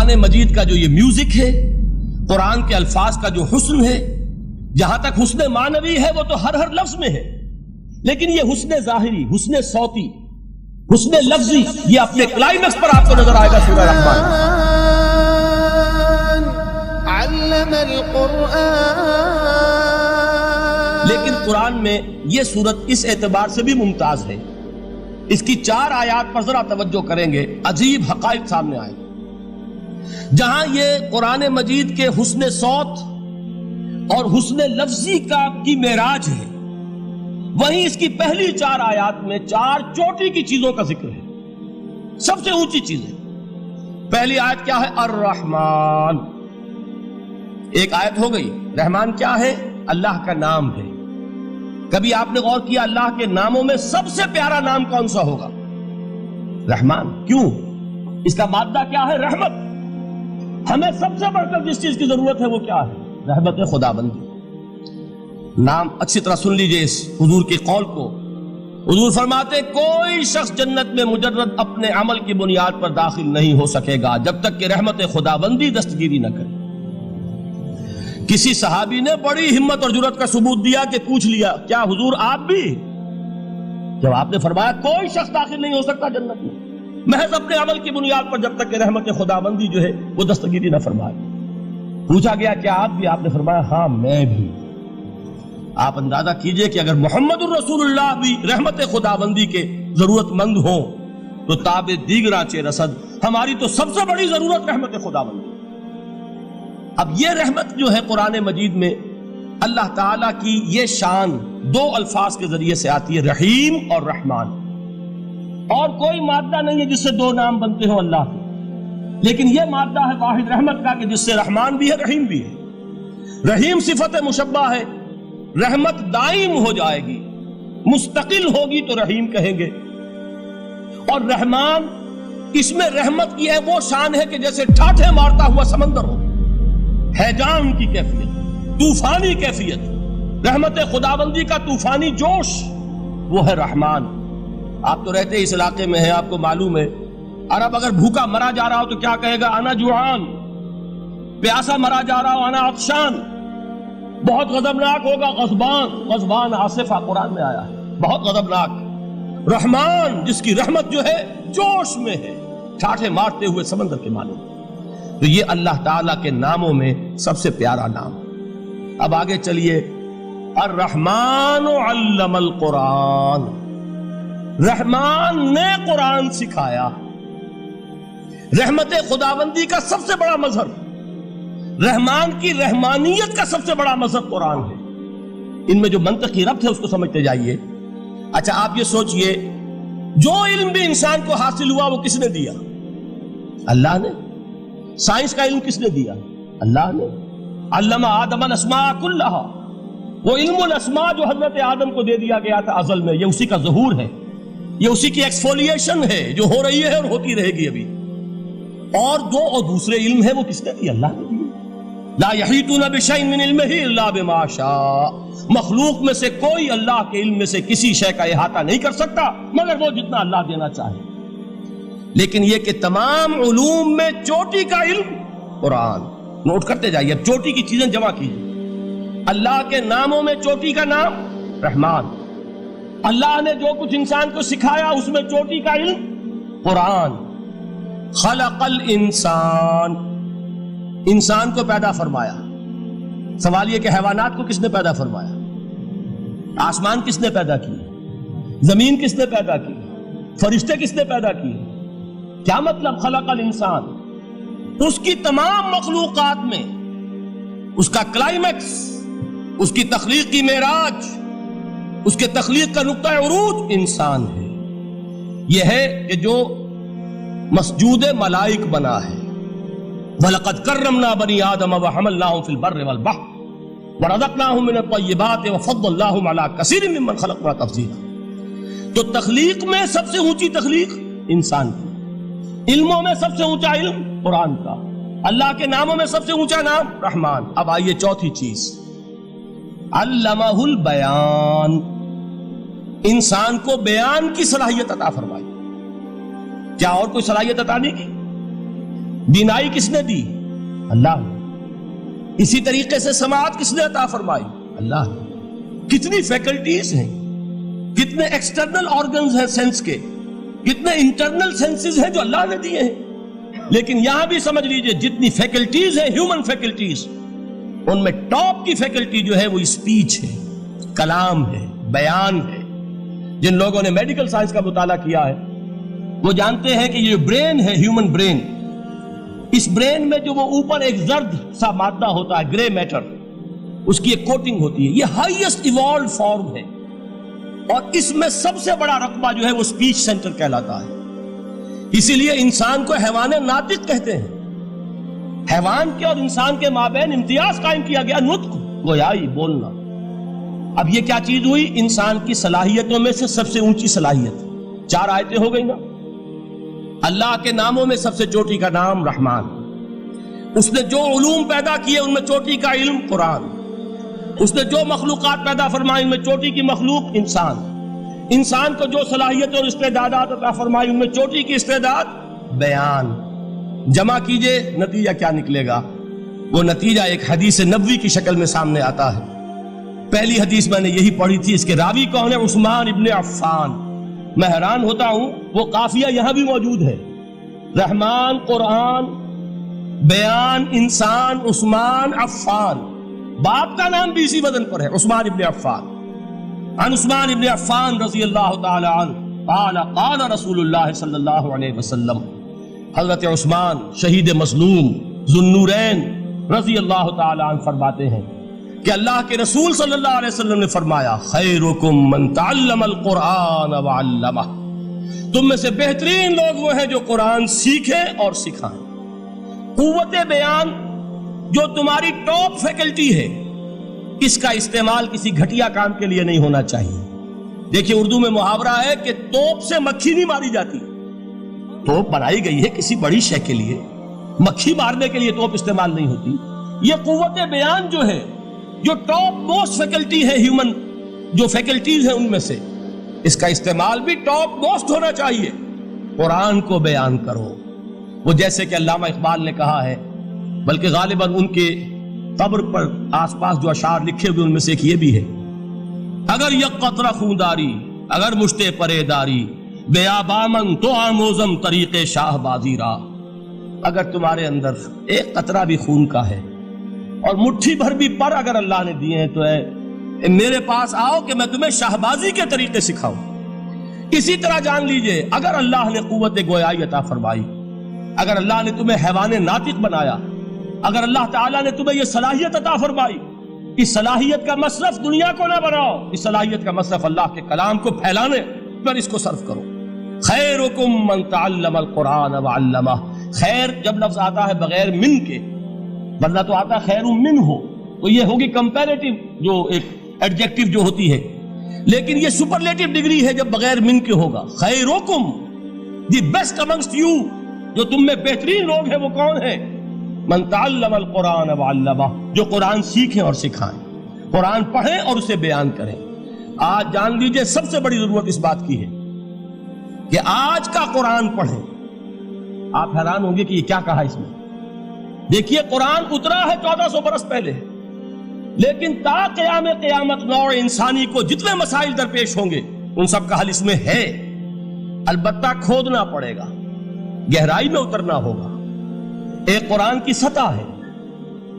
قرآن مجید کا جو یہ میوزک ہے، قرآن کے الفاظ کا جو حسن ہے، جہاں تک حسن معنوی ہے وہ تو ہر لفظ میں ہے، لیکن یہ حسن ظاہری، حسن صوتی، حسن لفظی، یہ اپنے کلائمیکس پر آپ کو نظر آئے گا سورہ رحمان۔ علم القرآن، لیکن قرآن میں یہ سورت اس اعتبار سے بھی ممتاز ہے، اس کی 4 آیات پر ذرا توجہ کریں گے، عجیب حقائق سامنے آئے گا۔ جہاں یہ قرآن مجید کے حسن صوت اور حسن لفظی کی معراج ہے، وہیں اس کی پہلی 4 آیات میں 4 چوٹی کی چیزوں کا ذکر ہے، سب سے اونچی چیزیں۔ پہلی آیت کیا ہے؟ الرحمن، ایک آیت ہو گئی۔ رحمان کیا ہے؟ اللہ کا نام ہے۔ کبھی آپ نے غور کیا اللہ کے ناموں میں سب سے پیارا نام کون سا ہوگا؟ رحمان۔ کیوں؟ اس کا مادہ کیا ہے؟ رحمت۔ ہمیں سب سے بڑھ کر جس چیز کی ضرورت ہے وہ کیا ہے؟ رحمت خدا بندی۔ نام اچھی طرح سن لیجئے اس حضور کے قول کو۔ حضور فرماتے کوئی شخص جنت میں مجرد اپنے عمل کی بنیاد پر داخل نہیں ہو سکے گا جب تک کہ رحمت خدا بندی دستگیری نہ کرے۔ کسی صحابی نے بڑی ہمت اور جرات کا ثبوت دیا کہ پوچھ لیا کیا حضور آپ بھی؟ جب آپ نے فرمایا کوئی شخص داخل نہیں ہو سکتا جنت میں محض اپنے عمل کی بنیاد پر جب تک کہ رحمت خدا بندی جو ہے وہ دستگیری نہ فرمائے۔ پوچھا گیا کیا آپ بھی؟ آپ نے فرمایا ہاں میں بھی۔ آپ اندازہ کیجئے کہ اگر محمد الرسول اللہ بھی رحمت خدا بندی کے ضرورت مند ہوں تو تاب دیگراں چہ رسد، ہماری تو سب سے بڑی ضرورت رحمت خدا بندی۔ اب یہ رحمت جو ہے قرآن مجید میں اللہ تعالیٰ کی یہ شان 2 الفاظ کے ذریعے سے آتی ہے، رحیم اور رحمان۔ اور کوئی مادہ نہیں ہے جس سے 2 نام بنتے ہوں اللہ کے، لیکن یہ مادہ ہے واحد رحمت کا کہ جس سے رحمان بھی ہے رحیم بھی ہے۔ رحیم صفت مشبہ ہے، رحمت دائم ہو جائے گی، مستقل ہوگی تو رحیم کہیں گے۔ اور رحمان، اس میں رحمت کی ہے وہ شان ہے کہ جیسے ٹھاٹھے مارتا ہوا سمندر ہو، ہیجان کی کیفیت، طوفانی کیفیت، رحمت خداوندی کا طوفانی جوش، وہ ہے رحمان۔ آپ تو رہتے اس علاقے میں ہیں، آپ کو معلوم ہے عرب اگر بھوکا مرا جا رہا ہو تو کیا کہے گا؟ انا جوعان۔ پیاسا مرا جا رہا ہو انا عطشان۔ بہت غضبناک ہوگا غضبان، غضبان آصفہ قرآن میں آیا ہے، بہت غضبناک۔ رحمان جس کی رحمت جو ہے جوش میں ہے، ٹھاٹھے مارتے ہوئے سمندر کے مانند۔ تو یہ اللہ تعالیٰ کے ناموں میں سب سے پیارا نام۔ اب آگے چلیے، الرحمن علم القرآن، رحمان نے قرآن سکھایا۔ رحمت خداوندی کا سب سے بڑا مظہر، رحمان کی رحمانیت کا سب سے بڑا مظہر قرآن ہے۔ ان میں جو منطقی ربط ہے اس کو سمجھتے جائیے۔ اچھا آپ یہ سوچئے، جو علم بھی انسان کو حاصل ہوا وہ کس نے دیا؟ اللہ نے۔ سائنس کا علم کس نے دیا؟ اللہ نے۔ علم آدم الاسماء کلہا، وہ علم الاسماء جو حضرت آدم کو دے دیا گیا تھا ازل میں، یہ اسی کا ظہور ہے، یہ اسی کی ایکسفولیشن ہے جو ہو رہی ہے اور ہوتی رہے گی ابھی۔ اور دوسرے علم ہے وہ کس نے دیا؟ اللہ نے دیا۔ لا یحیطون بشیء من علمہ الا بما شاء، مخلوق میں سے کوئی اللہ کے علم میں سے کسی شے کا احاطہ نہیں کر سکتا مگر وہ جتنا اللہ دینا چاہے۔ لیکن یہ کہ تمام علوم میں چوٹی کا علم قرآن۔ نوٹ کرتے جائیے، اب چوٹی کی چیزیں جمع کیجیے۔ اللہ کے ناموں میں چوٹی کا نام رحمان، اللہ نے جو کچھ انسان کو سکھایا اس میں چوٹی کا علم قرآن۔ خلق الانسان، انسان کو پیدا فرمایا۔ سوال یہ کہ حیوانات کو کس نے پیدا فرمایا؟ آسمان کس نے پیدا کی؟ زمین کس نے پیدا کی؟ فرشتے کس نے پیدا کی؟ کیا مطلب خلق الانسان؟ اس کی تمام مخلوقات میں اس کا کلائمیکس، اس کی تخلیق کی معراج، اس کے تخلیق کا نقطہ عروج انسان ہے۔ یہ ہے کہ جو مسجود ملائک بنا ہے۔ وَلَقَدْ كَرَّمْنَا بَنِي آدَمَ وَحَمَلْنَاهُمْ فِي الْبَرِّ وَالْبَحْرِ وَرَزَقْنَاهُمْ مِنَ الطَّيِّبَاتِ وَفَضَّلْنَاهُمْ عَلَى كَثِيرٍ مِّمَّنْ خَلَقْنَا تَفْضِيلًا۔ تو تخلیق میں سب سے اونچی تخلیق انسان کی، علموں میں سب سے اونچا علم قرآن کا، اللہ کے ناموں میں سب سے اونچا نام رحمان۔ اب آئیے چوتھی چیز، علمہ البیان، انسان کو بیان کی صلاحیت عطا فرمائی۔ کیا اور کوئی صلاحیت عطا نہیں کی؟ بینائی کس نے دی؟ اللہ نے. اسی طریقے سے سماعت کس نے عطا فرمائی؟ اللہ نے. کتنی فیکلٹیز ہیں، کتنے ایکسٹرنل آرگنز ہیں سینس کے، کتنے انٹرنل سینسز ہیں جو اللہ نے دیے ہیں. لیکن یہاں بھی سمجھ لیجئے جتنی فیکلٹیز ہیں ہیومن فیکلٹیز، ان میں ٹاپ کی فیکلٹی جو ہے وہ اسپیچ ہے، کلام ہے، بیان ہے. جن لوگوں نے میڈیکل سائنس کا مطالعہ کیا ہے وہ جانتے ہیں کہ یہ برین ہے، ہیومن برین، اس برین میں جو وہ اوپر ایک زرد سا مادہ ہوتا ہے، گرے میٹر، اس کی ایک کوٹنگ ہوتی ہے، یہ ہائیسٹ ایوالوڈ فارم ہے. اور اس میں سب سے بڑا رقبہ جو ہے وہ اسپیچ سینٹر کہلاتا ہے. اسی لیے انسان کو حیوان ناطق کہتے ہیں. حیوان کے اور انسان کے مابین امتیاز قائم کیا گیا، نطق، گویائی، بولنا. اب یہ کیا چیز ہوئی؟ انسان کی صلاحیتوں میں سے سب سے اونچی صلاحیت. 4 آیتیں ہو گئی نا. اللہ کے ناموں میں سب سے چوٹی کا نام رحمان. اس نے جو علوم پیدا کیے ان میں چوٹی کا علم قرآن. اس نے جو مخلوقات پیدا فرمائی ان میں چوٹی کی مخلوق انسان. انسان کو جو صلاحیت اور استعدادات عطا فرمائی ان میں چوٹی کی استعداد بیان. جمع کیجئے نتیجہ کیا نکلے گا؟ وہ نتیجہ ایک حدیث نبوی کی شکل میں سامنے آتا ہے. پہلی حدیث میں نے یہی پڑھی تھی. اس کے راوی کون ہے؟ عثمان ابن عفان. میں حیران ہوتا ہوں وہ قافیہ یہاں بھی موجود ہے. رحمان، قرآن، بیان، انسان، عثمان، عفان. باپ کا نام بھی اسی وزن پر ہے، عثمان ابن عفان. عن عثمان ابن عفان رضی اللہ تعالی عنہ قال قال رسول اللہ صلی اللہ علیہ وسلم. حضرت عثمان شہید مظلوم ذو النورین رضی اللہ تعالی عنہ فرماتے ہیں کہ اللہ کے رسول صلی اللہ علیہ وسلم نے فرمایا خیرکم من تعلم القرآن وعلمہ. تم میں سے بہترین لوگ وہ ہیں جو قرآن سیکھیں اور سکھائیں. قوت بیان جو تمہاری ٹاپ فیکلٹی ہے، اس کا استعمال کسی گھٹیا کام کے لیے نہیں ہونا چاہیے. دیکھیے اردو میں محاورہ ہے کہ توپ سے مکھی نہیں ماری جاتی. توپ بنائی گئی ہے کسی بڑی شے کے لیے، مکھی مارنے کے لیے توپ استعمال نہیں ہوتی. یہ قوت بیان جو ہے، جو ٹاپ موسٹ فیکلٹی ہے ہیومن جو فیکلٹیز ہیں ان میں سے، اس کا استعمال بھی ٹاپ موسٹ ہونا چاہیے. قرآن کو بیان کرو. وہ جیسے کہ علامہ اقبال نے کہا ہے، بلکہ غالباً ان کے قبر پر آس پاس جو اشعار لکھے ہوئے ان میں سے ایک یہ بھی ہے: اگر یک قطرہ خونداری، اگر مشتے پرے داری، بیابامن تو آموزم طریق شاہ بازی را. اگر تمہارے اندر ایک قطرہ بھی خون کا ہے اور مٹھی بھر بھی پر اگر اللہ نے دیے ہیں تو میرے پاس آؤ کہ میں تمہیں شاہبازی کے طریقے سکھاؤں. اسی طرح جان لیجئے اگر اللہ نے قوت گویائی عطا فرمائی، اگر اللہ نے تمہیں حیوان ناطق بنایا، اگر اللہ تعالیٰ نے تمہیں یہ صلاحیت عطا فرمائی، اس صلاحیت کا مصرف دنیا کو نہ بناؤ، اس صلاحیت کا مصرف اللہ کے کلام کو پھیلانے پر اس کو صرف کرو. خیرکم من تعلم القرآن وعلمہ. خیر جب لفظ آتا ہے بغیر من کے، ورنہ تو آتا ہے خیر من ہو، تو یہ ہوگی کمپیریٹیو جو ایک ایڈجیکٹیو جو ہوتی ہے، لیکن یہ سپرلیٹیو ڈگری ہے جب بغیر من کے ہوگا. خیرکم، دی بیسٹ امنگسٹ یو، جو تم میں بہترین لوگ ہیں وہ کون ہیں؟ من تعلم القرآن وعلمہ، جو قرآن سیکھیں اور سکھائیں، قرآن پڑھیں اور اسے بیان کریں. آج جان لیجئے سب سے بڑی ضرورت اس بات کی ہے کہ آج کا قرآن پڑھیں. آپ حیران ہوں گے کہ یہ کیا کہا اس میں. دیکھیے قرآن اترا ہے 1400 برس پہلے، لیکن تا قیام قیامت نوع انسانی کو جتنے مسائل درپیش ہوں گے ان سب کا حل اس میں ہے. البتہ کھودنا پڑے گا، گہرائی میں اترنا ہوگا. ایک قرآن کی سطح ہے،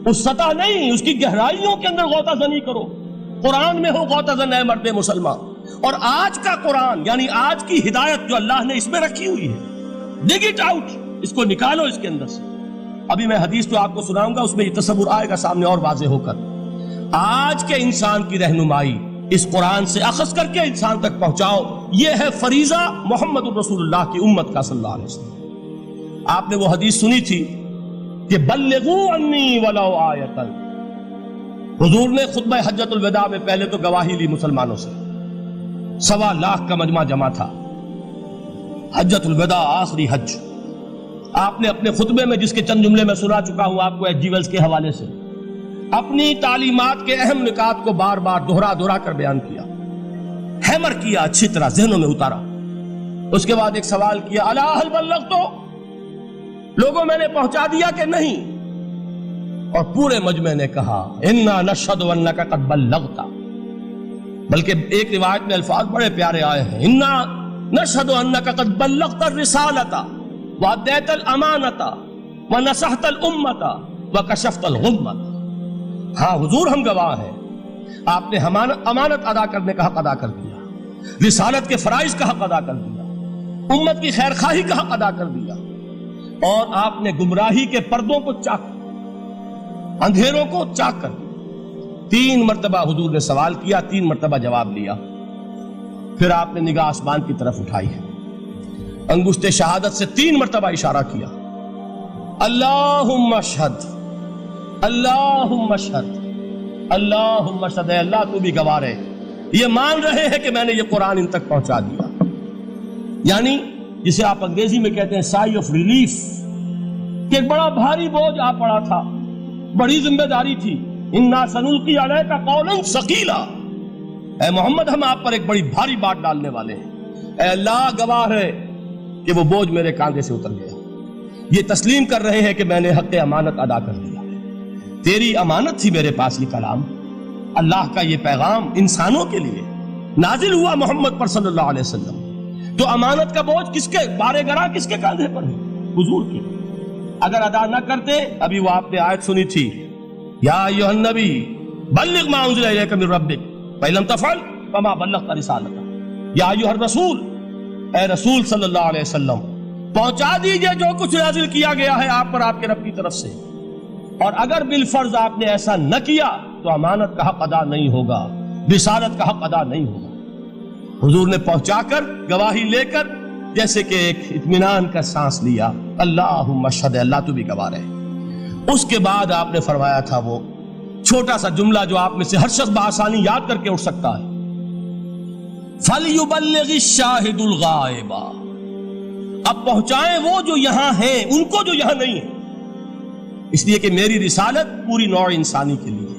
اس سطح نہیں، اس کی گہرائیوں کے اندر غوطہ زنی کرو. قرآن میں ہو غوطہ زن اے مرد مسلمان. اور آج کا قرآن یعنی آج کی ہدایت جو اللہ نے اس میں رکھی ہوئی ہے، ڈگ اٹ آؤٹ، اس کو نکالو اس کے اندر سے. ابھی میں حدیث جو آپ کو سناؤں گا اس میں یہ تصور آئے گا سامنے اور واضح ہو کر. آج کے انسان کی رہنمائی اس قرآن سے اخذ کر کے انسان تک پہنچاؤ. یہ ہے فریضہ محمد الرسول اللہ کی امت کا صلی اللہ علیہ وسلم. آپ نے وہ حدیث سنی تھی کہ بلغوا انی ولو آیۃ. حضور نے خطبہ حجۃ الوداع میں پہلے تو گواہی لی مسلمانوں سے، 1.25 لاکھ کا مجمع جمع تھا. حجۃ الوداع آخری حج. آپ نے اپنے خطبے میں جس کے چند جملے میں سنا چکا ہوں آپ کو ایچ جی ویلز کے حوالے سے، اپنی تعلیمات کے اہم نکات کو بار بار دہرا کر بیان کیا، ہیمر کیا، اچھی طرح ذہنوں میں اتارا. اس کے بعد ایک سوال کیا، الا هل بلغت؟ لوگوں میں نے پہنچا دیا کہ نہیں؟ اور پورے مجمع نے کہا انا نشہد انک قد بلغت، بلکہ ایک روایت میں الفاظ بڑے پیارے آئے ہیں، انا نشہد انک قد بلغت الرسالۃ وادیت الامانۃ ونصحت الامۃ وکشفت الغمۃ۔ ہاں حضور ہم گواہ ہیں، آپ نے امانت ادا کرنے کا حق ادا کر دیا، رسالت کے فرائض کا حق ادا کر دیا، امت کی خیر خواہی کا حق ادا کر دیا، اور آپ نے گمراہی کے پردوں کو چاک، اندھیروں کو چاک کر دیا۔ 3 مرتبہ حضور نے سوال کیا، 3 مرتبہ جواب لیا، پھر آپ نے نگاہ آسمان کی طرف اٹھائی ہے، انگشت شہادت سے 3 مرتبہ اشارہ کیا، اللہم اشہد اللہم اشہد اللہم اشہد، اے اللہ تو بھی گواہ ہے، یہ مان رہے ہیں کہ میں نے یہ قرآن ان تک پہنچا دیا۔ یعنی جسے آپ انگریزی میں کہتے ہیں سائی آف ریلیف، کہ ایک بڑا بھاری بوجھ آ پڑا تھا، بڑی ذمہ داری تھی، انا سنلقی علیک قولا ثقیلا، اے محمد ہم آپ پر ایک بڑی بھاری بات ڈالنے والے ہیں، اے اللہ گواہ ہے کہ وہ بوجھ میرے کاندھے سے اتر گیا۔ یہ تسلیم کر رہے ہیں کہ میں نے حق امانت ادا کر دیا، تیری امانت تھی میرے پاس یہ کلام، اللہ کا یہ پیغام انسانوں کے لیے نازل ہوا محمد پر صلی اللہ علیہ وسلم، تو امانت کا بوجھ کس کے بارے گرا، کس کے کاندھے پر ہے؟ حضور کے۔ اگر ادا نہ کرتے، ابھی وہ آپ نے آیت سنی تھی، یا ایھا النبی بلغ ما انزل الیک من ربک فإن لم تفعل فما بلغت رسالتہ، یا ایھا الرسول، اے رسول صلی اللہ علیہ وسلم پہنچا دیجئے جو کچھ نازل کیا گیا ہے آپ پر آپ کے رب کی طرف سے، اور اگر بالفرض آپ نے ایسا نہ کیا تو امانت کا حق ادا نہیں ہوگا، رسالت کا حق ادا نہیں ہوگا۔ حضور نے پہنچا کر گواہی لے کر جیسے کہ ایک اطمینان کا سانس لیا، اللہم اشہد، اللہ تو بھی گواہ ہے۔ اس کے بعد آپ نے فرمایا تھا وہ چھوٹا سا جملہ جو آپ میں سے ہر شخص بآسانی یاد کر کے اٹھ سکتا ہے، فَلْيُبَلِّغِ الشَّاهِدُ الْغَائِبَ، اب پہنچائیں وہ جو یہاں ہیں ان کو جو یہاں نہیں ہیں، اس لیے کہ میری رسالت پوری نوع انسانی کے لیے،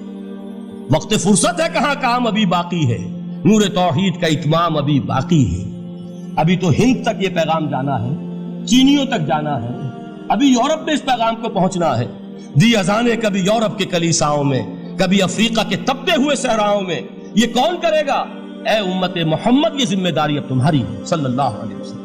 وقت فرصت ہے کہاں، کام ابھی باقی ہے، نور توحید کا اتمام ابھی باقی ہے، ابھی تو ہند تک یہ پیغام جانا ہے، چینیوں تک جانا ہے، ابھی یورپ میں اس پیغام کو پہنچنا ہے، دی اذانیں کبھی یورپ کے کلیساؤں میں، کبھی افریقہ کے تپتے ہوئے صحراؤں میں، یہ کون کرے گا؟ اے امت محمد یہ ذمہ داری اب تمہاری ہے، صلی اللہ علیہ وسلم۔